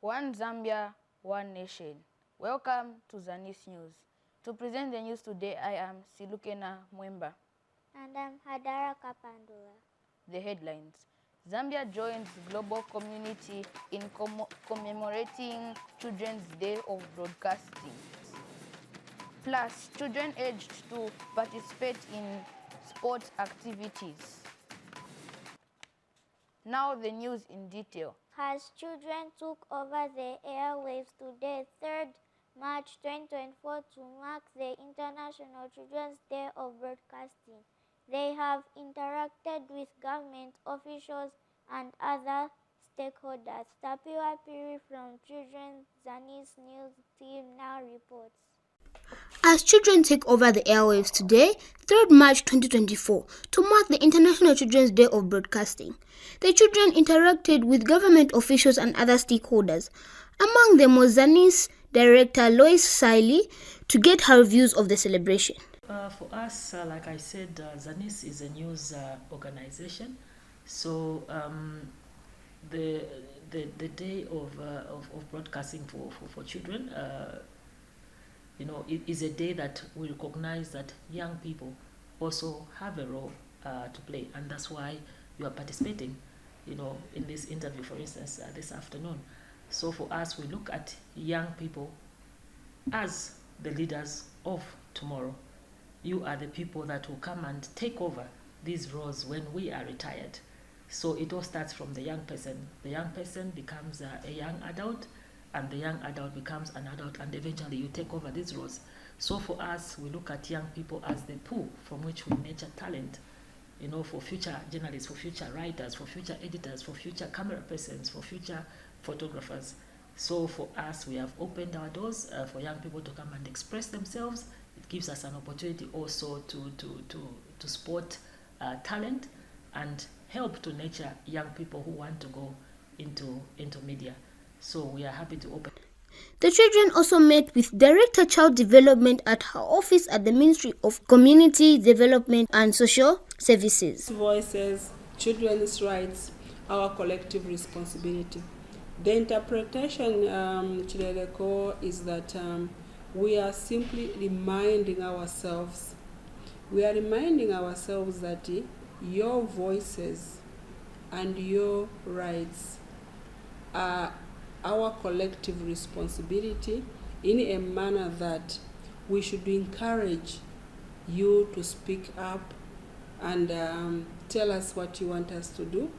One Zambia, one nation. Welcome to Zanis News. To present the news today, I am Silukena Mwemba. And I'm Hadara Kapandula. The headlines. Zambia joins global community in commemorating Children's Day of Broadcasting. Plus, children aged to participate in sports activities. Now the news in detail. As children took over the airwaves today, 3rd March 2024, to mark the International Children's Day of Broadcasting, they have interacted with government officials and other stakeholders. Tapiwa Piri from Children's Zanis News team now reports. As children take over the airwaves today, 3rd March 2024, to mark the International Children's Day of Broadcasting, the children interacted with government officials and other stakeholders. Among them was Zanis director Lois Siley to get her views of the celebration. For us, like I said, Zanis is a news organization. So the day of broadcasting for children, it is a day that we recognize that young people also have a role to play, and that's why you are participating, in this interview, for instance, this afternoon. So for us, we look at young people as the leaders of tomorrow. You are the people that will come and take over these roles when we are retired. So it all starts from the young person. The young person becomes a young adult, and the young adult becomes an adult, and eventually you take over these roles. So for us, we look at young people as the pool from which we nurture talent, for future journalists, for future writers, for future editors, for future camera persons, for future photographers. So for us, we have opened our doors for young people to come and express themselves. It gives us an opportunity also to spot talent and help to nurture young people who want to go into media. So we are happy to open. The children also met with Director Child Development at her office at the Ministry of Community Development and Social Services. Voices, children's rights, our collective responsibility. The interpretation, Chileleko, is that we are simply reminding ourselves. We are reminding ourselves that your voices and your rights are our collective responsibility, in a manner that we should encourage you to speak up and tell us what you want us to do.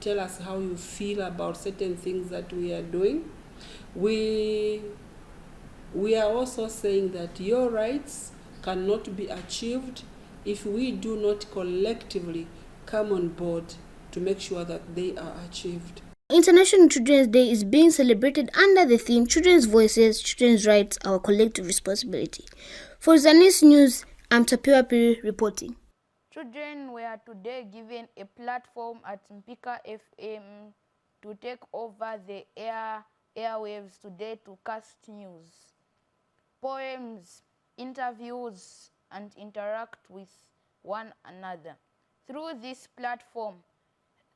Tell us how you feel about certain things that we are doing. We are also saying that your rights cannot be achieved if we do not collectively come on board to make sure that they are achieved. International Children's Day is being celebrated under the theme Children's Voices, Children's Rights, Our Collective Responsibility. For Zanis News, I'm Tapiwa Piri reporting. Children were today given a platform at Mpika FM to take over the airwaves today to cast news, poems, interviews, and interact with one another. Through this platform,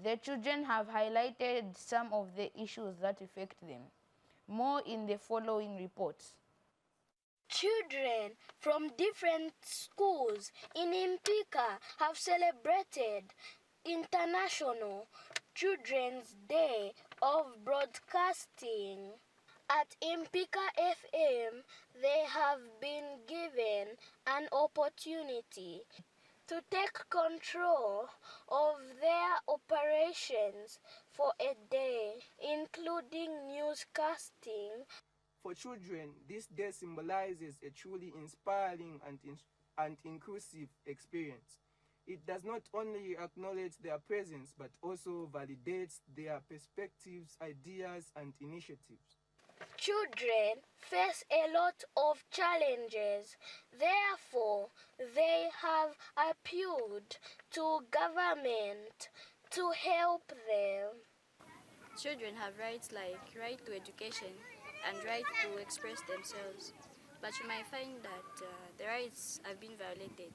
the children have highlighted some of the issues that affect them. More in the following reports. Children from different schools in Mpika have celebrated International Children's Day of Broadcasting. At Mpika FM, they have been given an opportunity to take control of their operations for a day, including newscasting. For children, this day symbolizes a truly inspiring and inclusive experience. It does not only acknowledge their presence, but also validates their perspectives, ideas, and initiatives. Children face a lot of challenges. Therefore, they have appealed to government to help them. Children have rights like right to education and right to express themselves, but you might find that the rights have been violated.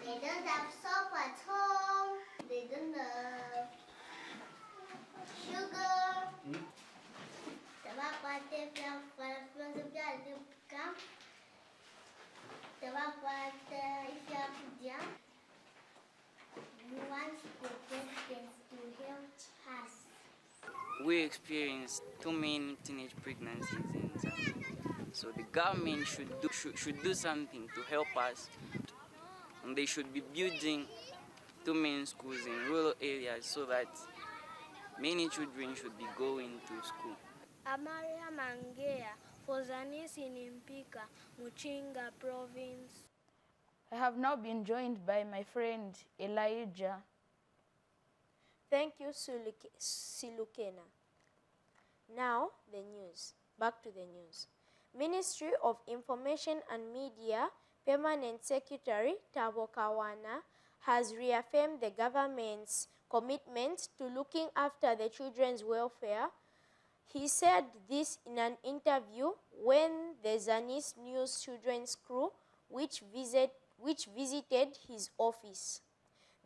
They don't have soap at home. They don't have sugar. We experienced too many teenage pregnancies in Zambia. So the government should do something to help us. And they should be building too many schools in rural areas so that many children should be going to school. Amaria Mangea for Zanis in Mpika, Muchinga province. I have now been joined by my friend Elijah. Thank you, Silukena. Now, the news. Back to the news. Ministry of Information and Media Permanent Secretary Tabo Kawana has reaffirmed the government's commitment to looking after the children's welfare. He said this in an interview when the Zanis News Children's Crew, which visited his office.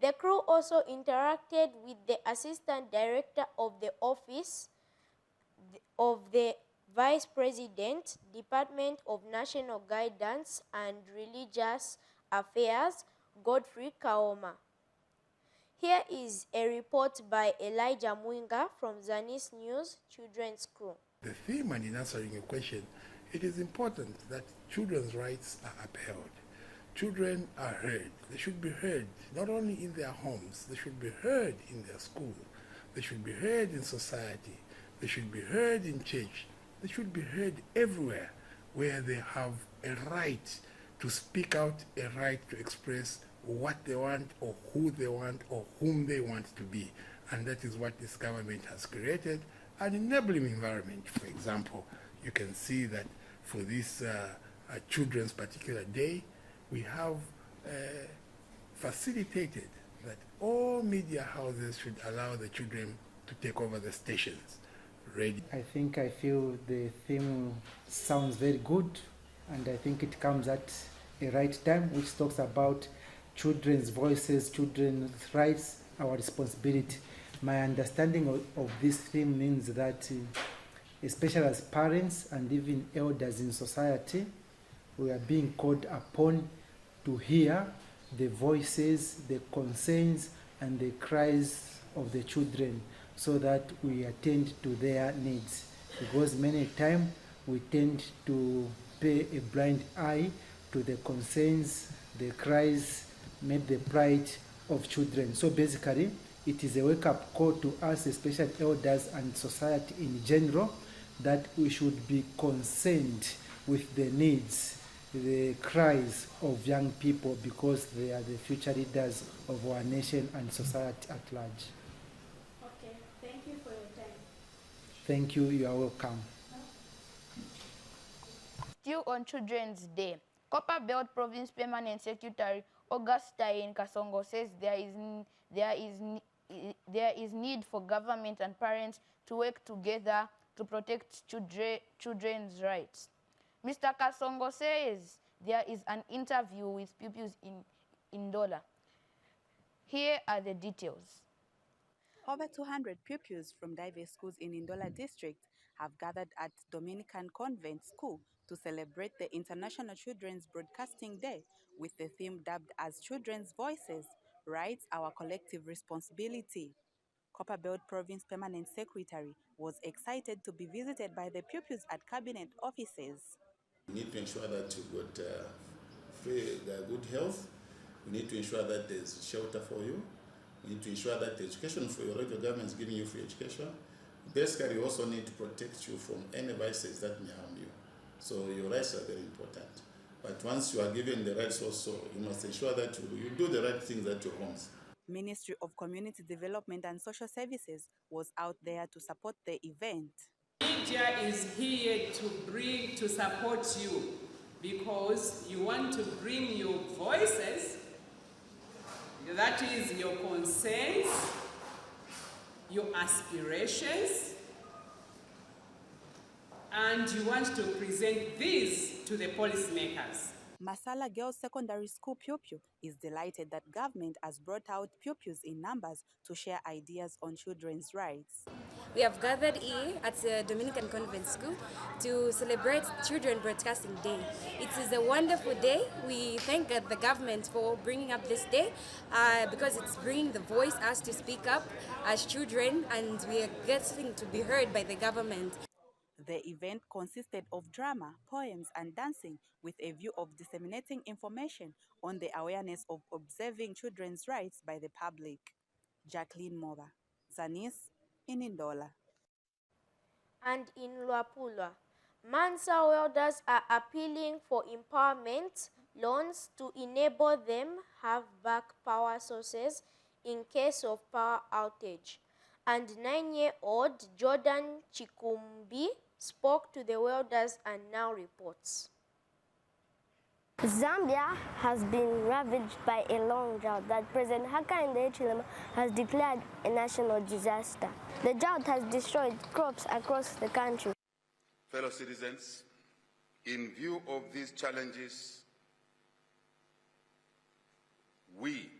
The crew also interacted with the Assistant Director of the Office of the Vice President, Department of National Guidance and Religious Affairs, Godfrey Kaoma. Here is a report by Elijah Mwinga from Zanis News Children's Crew. The theme, and in answering your question, it is important that children's rights are upheld. Children are heard. They should be heard not only in their homes, they should be heard in their school, they should be heard in society, they should be heard in church, they should be heard everywhere where they have a right to speak out, a right to express what they want or who they want or whom they want to be. And that is what this government has created, an enabling environment. For example, you can see that for this Children's particular day, we have facilitated that all media houses should allow the children to take over the stations. I feel the theme sounds very good, and I think it comes at a right time, which talks about children's voices, children's rights, our responsibility. My understanding of this theme means that, especially as parents and even elders in society, we are being called upon to hear the voices, the concerns, and the cries of the children so that we attend to their needs. Because many times we tend to pay a blind eye to the concerns, the cries, maybe the plight of children. So basically, it is a wake-up call to us, especially elders and society in general, that we should be concerned with the needs, the cries of young people, because they are the future leaders of our nation and society at large. Okay, thank you for your time. Thank you, you are welcome. Still on Children's Day, Copper Belt Province Permanent Secretary Augustine Kasongo says there is need for government and parents to work together to protect children's rights. Mr. Kasongo says there is an interview with pupils in Ndola. Here are the details. Over 200 pupils from diverse schools in Ndola district have gathered at Dominican Convent School to celebrate the International Children's Broadcasting Day with the theme dubbed as Children's Voices, Rights, Our Collective Responsibility. Copperbelt Province Permanent Secretary was excited to be visited by the pupils at cabinet offices. We need to ensure that you've got good health. We need to ensure that there's shelter for you. We need to ensure that the education for your local government is giving you free education. Basically, we also need to protect you from any vices that may harm you. So your rights are very important. But once you are given the rights also, you must ensure that you do the right things at your homes. Ministry of Community Development and Social Services was out there to support the event. Media is here to support you because you want to bring your voices, that is your concerns, your aspirations, and you want to present these to the policymakers. Masala Girls Secondary School pupil is delighted that government has brought out pupils in numbers to share ideas on children's rights. We have gathered here at the Dominican Convent School to celebrate Children Broadcasting Day. It is a wonderful day. We thank the government for bringing up this day because it's bringing the voice us to speak up as children, and we are getting to be heard by the government. The event consisted of drama, poems, and dancing with a view of disseminating information on the awareness of observing children's rights by the public. Jacqueline Mova, Zanis, in Ndola. And in Luapula, Mansa welders are appealing for empowerment loans to enable them have back power sources in case of power outage. And 9-year-old Jordan Chikumbi spoke to the welders and now reports. Zambia has been ravaged by a long drought that President Hakainde Hichilema has declared a national disaster. The drought has destroyed crops across the country. Fellow citizens, in view of these challenges, we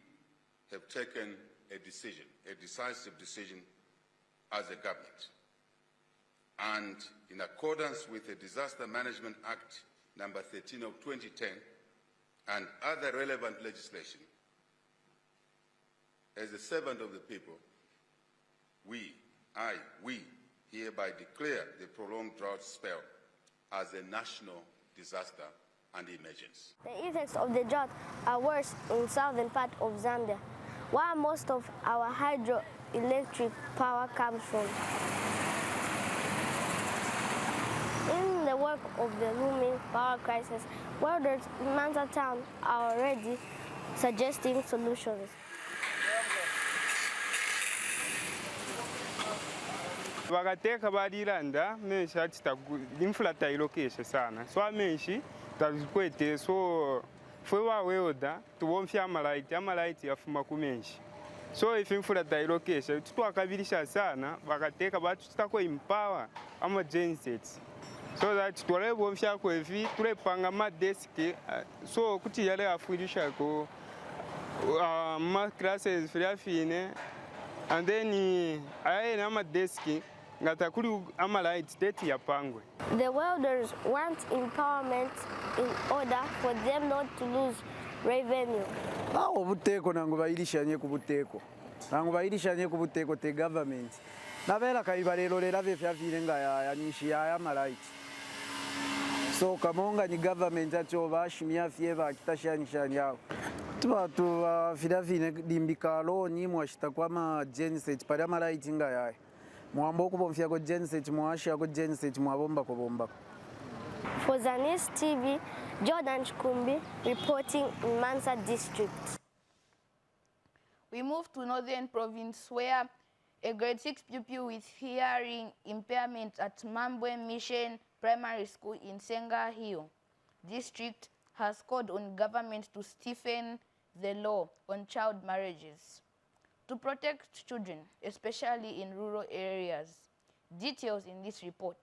have taken a decision, a decisive decision as a government. And in accordance with the Disaster Management Act number 13 of 2010 and other relevant legislation, as a servant of the people, we hereby declare the prolonged drought spell as a national disaster and emergency. The effects of the drought are worse in southern part of Zambia, where most of our hydroelectric power comes from. In the wake of the looming power crisis, welders in Mansa town are already suggesting solutions. Vakateka valilanda menshi atita imfula tailokesha sana so menshi tazikwete so fwe wawelda tuwomfya amalaiti yafuma kumenshi so ife imfula tailokesha tutwakabilisha sana vakateka vatu tutako empower ama gensets so that twalebomfya kwevi tulepanga madeski so kuti yale afuilisha ko ma classes fine and then aye na madeski ngatakuli amalight state yapangwe. The welders want empowerment in order for them not to lose revenue. Obuteko nangu bayilishanye ku buteko. Nangu bayilishanye ku buteko te government. Nabela kaibalelo lela vyafyafile nga ya nishi ya malight. So kamonga ni government acho bashimya fyeva kitashyanishani yao. Tubatu fidafine dimbikalo ni mwashita kwa ma genset pali amalight nga ya. Mwambo kubomfya ko genset mwashya ko genset mwabomba ko bomba. For Zanis TV, Jordan Chikumbi reporting in Mansa district. We move to Northern Province where a grade 6 pupil with hearing impairment at Mambwe Mission Primary School in Senga Hill district has called on government to stiffen the law on child marriages to protect children, especially in rural areas. Details in this report.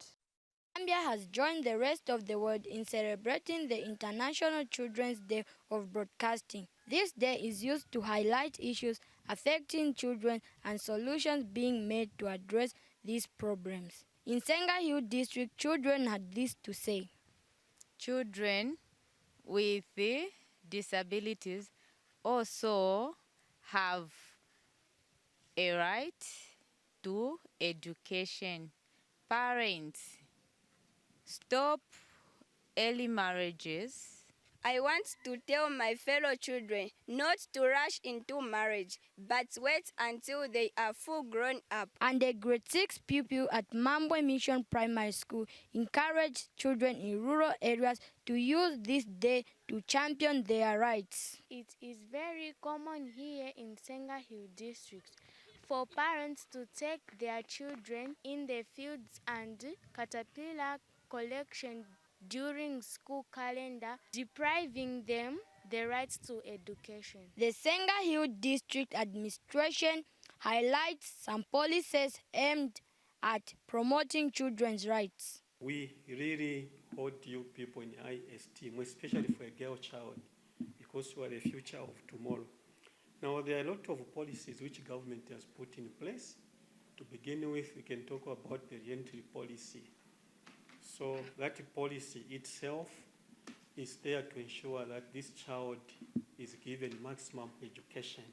Zambia has joined the rest of the world in celebrating the International Children's Day of Broadcasting. This day is used to highlight issues affecting children and solutions being made to address these problems. In Senga Hill district, children had this to say. Children with disabilities also have a right to education. Parents, stop early marriages. I want to tell my fellow children not to rush into marriage, but wait until they are full grown up. And a grade 6 pupil at Mambwe Mission Primary School encouraged children in rural areas to use this day to champion their rights. It is very common here in Senga Hill district for parents to take their children in the fields and caterpillar collection during school calendar, depriving them the rights to education. The Senga Hill District Administration highlights some policies aimed at promoting children's rights. We really hold you people in high esteem, especially for a girl child, because you are the future of tomorrow. Now, there are a lot of policies which government has put in place. To begin with, we can talk about the reentry policy. So that policy itself is there to ensure that this child is given maximum education,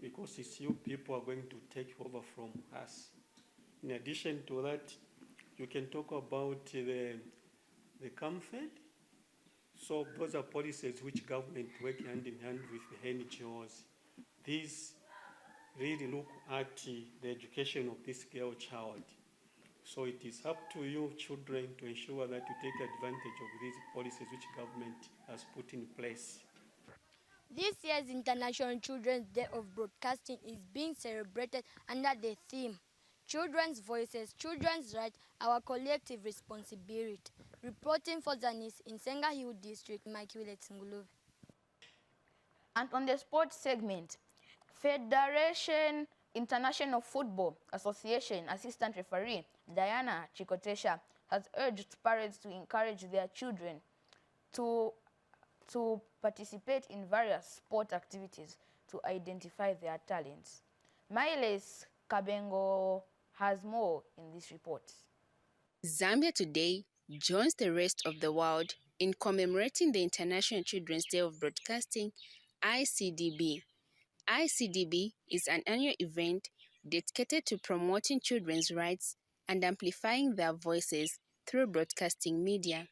because it's you people are going to take over from us. In addition to that, you can talk about the CAMFED. So those are policies which government work hand in hand with the NGOs. These really look at the education of this girl child. So it is up to you, children, to ensure that you take advantage of these policies which government has put in place. This year's International Children's Day of Broadcasting is being celebrated under the theme, Children's Voices, Children's Rights, Our Collective Responsibility. Reporting for Zanis in Senga Hill District, Immaculate Nguluve. And on the sports segment, Federation International Football Association Assistant Referee Diana Chikotesha has urged parents to encourage their children to participate in various sport activities to identify their talents. Miles Kabengo has more in this report. Zambia today joins the rest of the world in commemorating the International Children's Day of Broadcasting, ICDB. ICDB is an annual event dedicated to promoting children's rights and amplifying their voices through broadcasting media.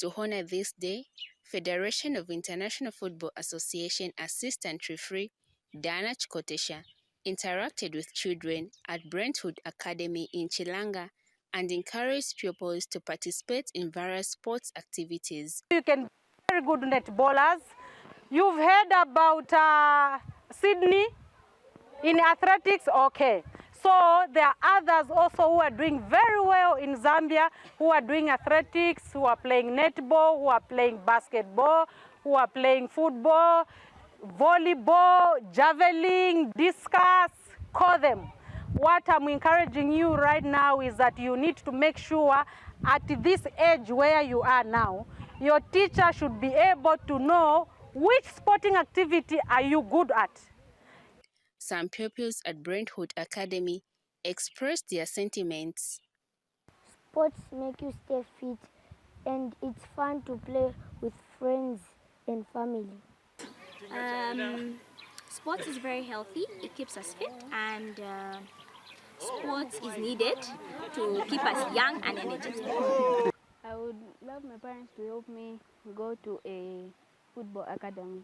To honor this day, Federation of International Football Association Assistant Referee Diana Chikotesha interacted with children at Brentwood Academy in Chilanga and encouraged pupils to participate in various sports activities. You can be very good netballers. You've heard about Sydney in athletics, okay. So there are others also who are doing very well in Zambia, who are doing athletics, who are playing netball, who are playing basketball, who are playing football, volleyball, javelin, discus, call them. What I'm encouraging you right now is that you need to make sure at this age where you are now, your teacher should be able to know which sporting activity are you good at. Some pupils at Brentwood Academy expressed their sentiments. Sports make you stay fit and it's fun to play with friends and family. Sports is very healthy, it keeps us fit, and sports is needed to keep us young and energetic. I would love my parents to help me go to a football academy.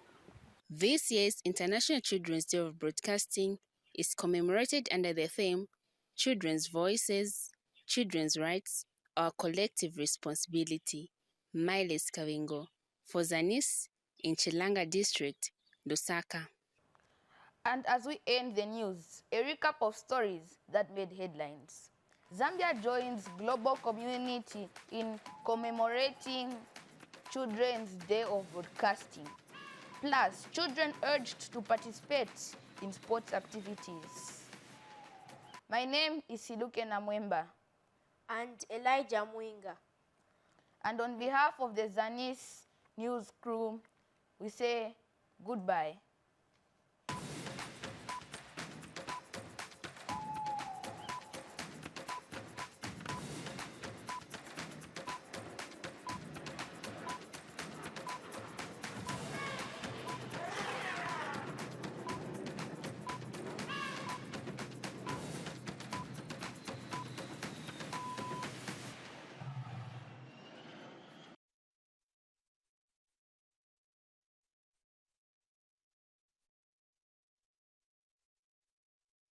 This year's International Children's Day of Broadcasting is commemorated under the theme, Children's Voices, Children's Rights, Our Collective Responsibility. Miles Kavingo, for Zanis in Chilanga District, Lusaka. And as we end the news, a recap of stories that made headlines. Zambia joins global community in commemorating Children's Day of Broadcasting. Plus, children urged to participate in sports activities. My name is Siluke Namwemba. And Elijah Mwinga. And on behalf of the Zanis News crew, we say goodbye.